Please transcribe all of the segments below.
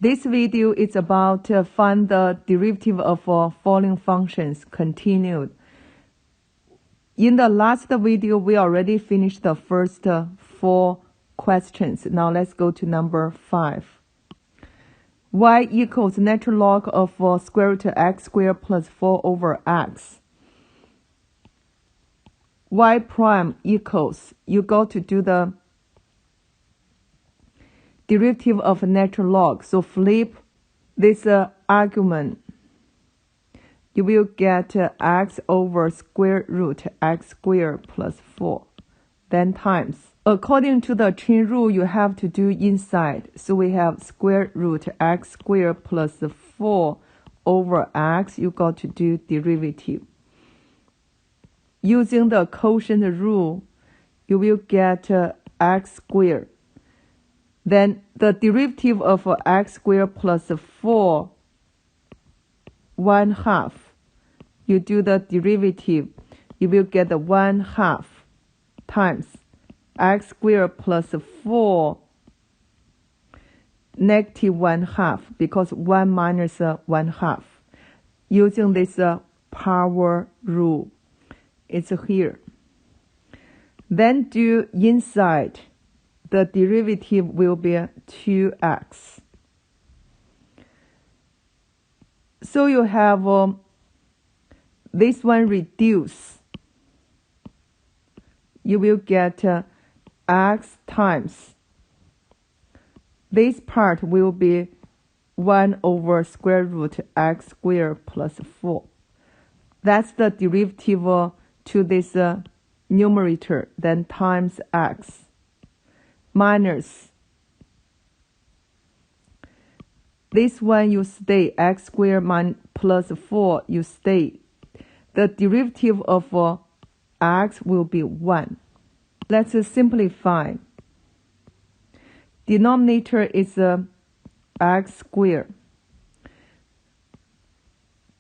This video is about find the derivative of following functions continued. In the last video, we already finished the first 4 questions. Now let's go to number 5. Y equals natural log of square root of x squared plus 4 over x. Y prime equals, you go to do the derivative of natural log. So flip this argument. You will get x over square root x squared plus 4. Then times. According to the chain rule, you have to do inside. So we have square root x squared plus 4 over x. You got to do derivative. Using the quotient rule, you will get x squared. Then the derivative of x squared plus 4, 1/2. You do the derivative, you will get 1/2 times x squared plus 4 negative 1/2, because 1 minus 1/2. Using this power rule, it's here. Then do inside. The derivative will be 2x. So you have this one reduce. You will get x times. This part will be 1 over square root x squared plus 4. That's the derivative to this numerator. Then times x. Minus this one you stay, x squared plus 4 you stay. The derivative of x will be 1. Let's simplify. Denominator is x squared.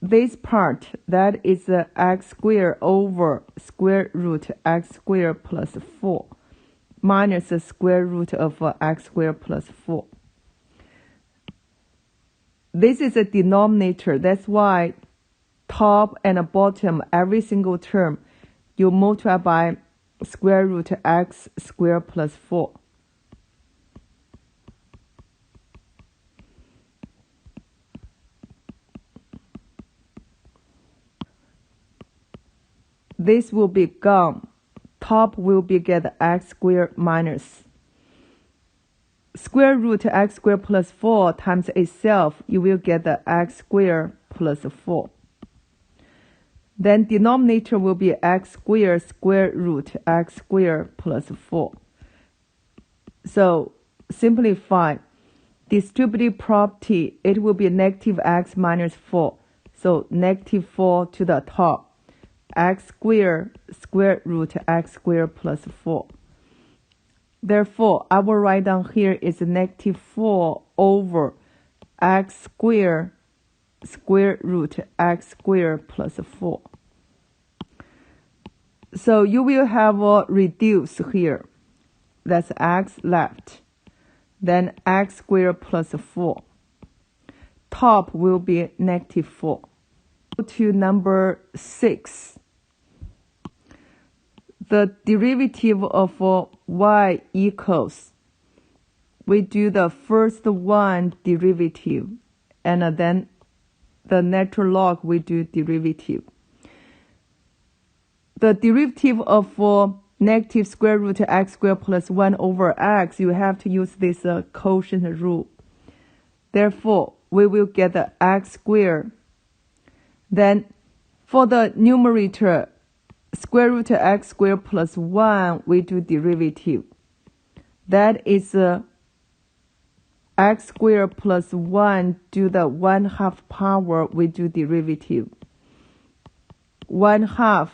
This part, that is x squared over square root x squared plus 4. Minus the square root of x squared plus 4. This is a denominator. That's why top and bottom, every single term, you multiply by square root x squared plus 4. This will be gone. Top will be get x squared minus square root x squared plus 4 times itself. You will get the x squared plus 4. Then denominator will be x squared square root x squared plus 4. So simplify. Distributive property, it will be negative x minus 4. So negative 4 to the top. X squared square root x squared plus 4. Therefore, I will write down here is negative 4 over x squared square root x squared plus 4. So you will have a reduce here. That's x left. Then x squared plus 4. Top will be negative 4. Go to number 6. The derivative of y equals, we do the first one derivative, and then the natural log we do derivative. The derivative of negative square root x squared plus 1 over x, you have to use this quotient rule. Therefore, we will get the x squared. Then for the numerator, square root x squared plus 1, we do derivative. That is x squared plus 1 do the 1/2 power, we do derivative. 1/2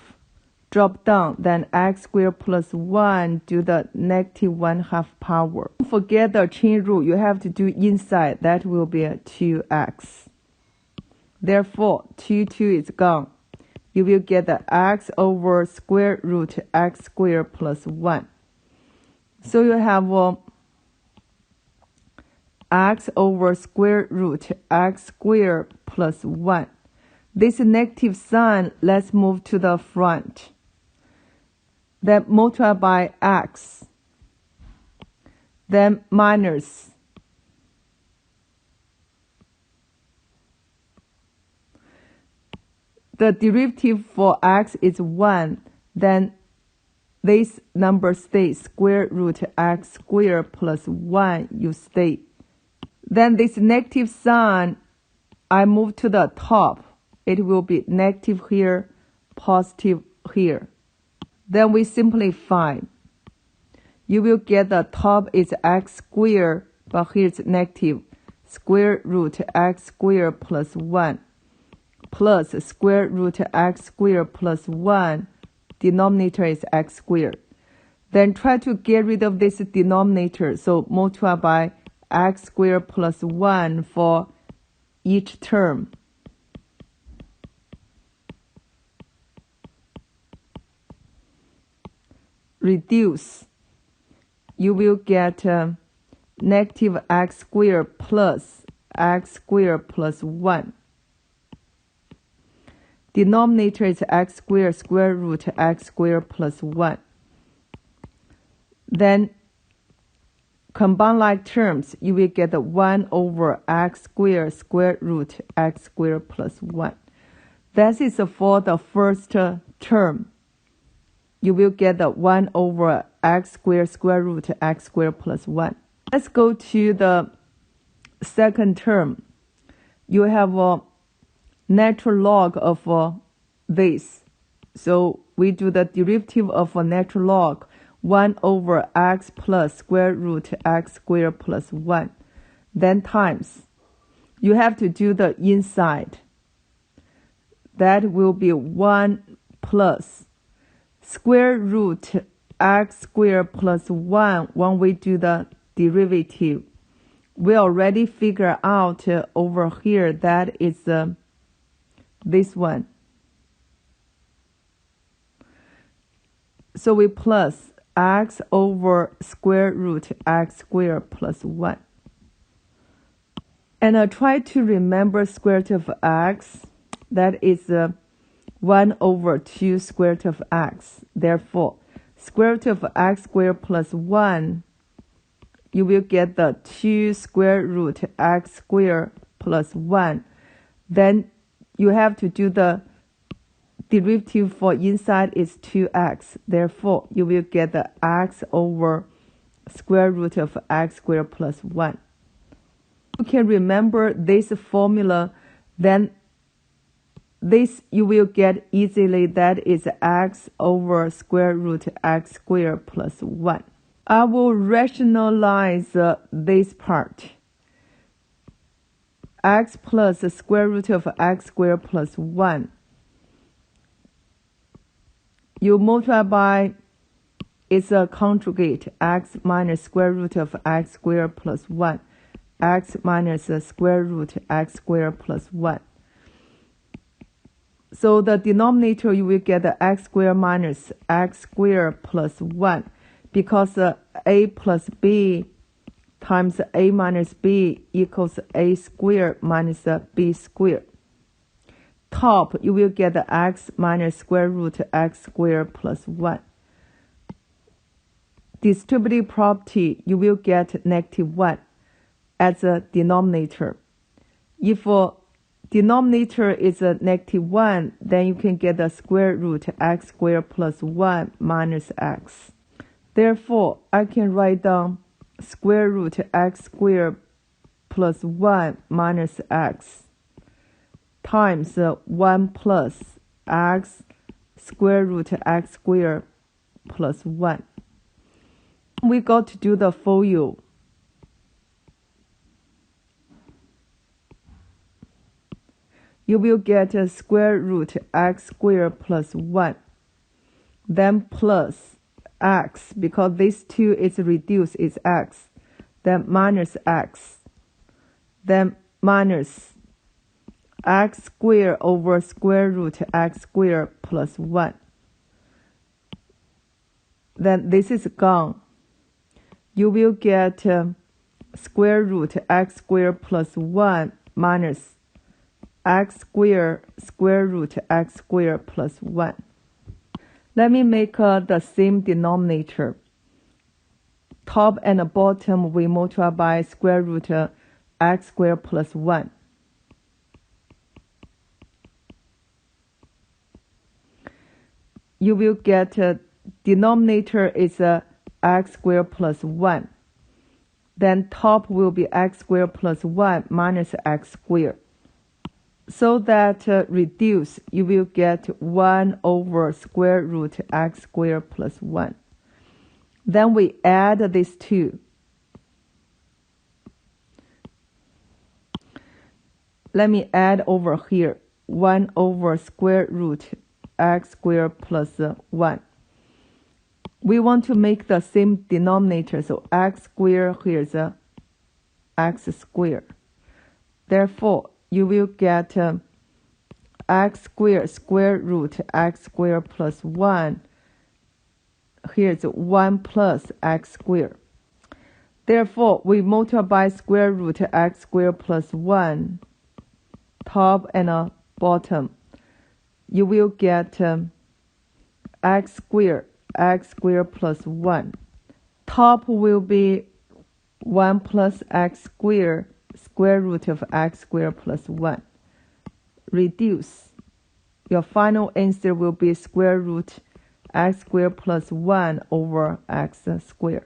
drop down, then x squared plus 1 do the negative 1/2 power. Don't forget the chain rule, you have to do inside, that will be 2x. Therefore, 2 is gone. You will get the x over square root x squared plus 1. So you have x over square root x squared plus 1. This negative sign, let's move to the front. Then multiply by x. Then minus. The derivative for x is 1. Then this number stays square root x squared plus 1, you stay. Then this negative sign, I move to the top. It will be negative here, positive here. Then we simplify. You will get the top is x squared, but here it's negative. Square root x squared plus 1 plus square root x squared plus 1. Denominator is x squared. Then try to get rid of this denominator. So multiply by x squared plus 1 for each term. Reduce. You will get negative x squared plus x squared plus 1. Denominator is x squared square root x squared plus 1. Then combine like terms, you will get 1 over x squared square root x squared plus 1. That is for the first term. You will get 1 over x squared square root x squared plus 1. Let's go to the second term. You have a natural log of this. So we do the derivative of a natural log. 1 over x plus square root x squared plus 1. Then times. You have to do the inside. That will be 1 plus square root x squared plus 1 when we do the derivative. We already figure out over here that is this one. So we plus x over square root x squared plus 1. And try to remember square root of x. That is 1 over 2 square root of x. Therefore, square root of x squared plus 1, you will get the 2 square root x squared plus 1. Then you have to do the derivative for inside is 2x. Therefore, you will get the x over square root of x squared plus 1. You can remember this formula, then this you will get easily. That is x over square root x squared plus 1. I will rationalize this part. X plus the square root of x squared plus 1. You multiply by, it's a conjugate, x minus square root of x squared plus 1. X minus the square root x squared plus 1. So the denominator, you will get the x squared minus x squared plus 1. Because a plus b times a minus b equals a squared minus b squared. Top, you will get the x minus square root x squared plus 1. Distributive property, you will get negative 1 as a denominator. If denominator is a negative 1, then you can get the square root x squared plus 1 minus x. Therefore, I can write down square root x squared plus 1 minus x times 1 plus x square root x squared plus 1. We got to do the FOIL. You will get a square root x squared plus 1. Then plus x, because this 2 is reduced, is x. Then minus x. Then minus x squared over square root x squared plus 1. Then this is gone. You will get square root x squared plus 1 minus x squared square root x squared plus 1. Let me make the same denominator. Top and bottom we multiply by square root x squared plus 1. You will get denominator is x squared plus 1. Then top will be x squared plus 1 minus x squared. So that reduce, you will get 1 over square root x squared plus 1. Then we add these two. Let me add over here 1 over square root x squared plus 1. We want to make the same denominator, so x squared here is x squared. Therefore, you will get x squared square root x squared plus 1. Here's 1 plus x squared. Therefore, we multiply by square root x squared plus 1, top and bottom. You will get x squared plus 1. Top will be 1 plus x squared, square root of x squared plus 1. Reduce. Your final answer will be square root x squared plus 1 over x squared.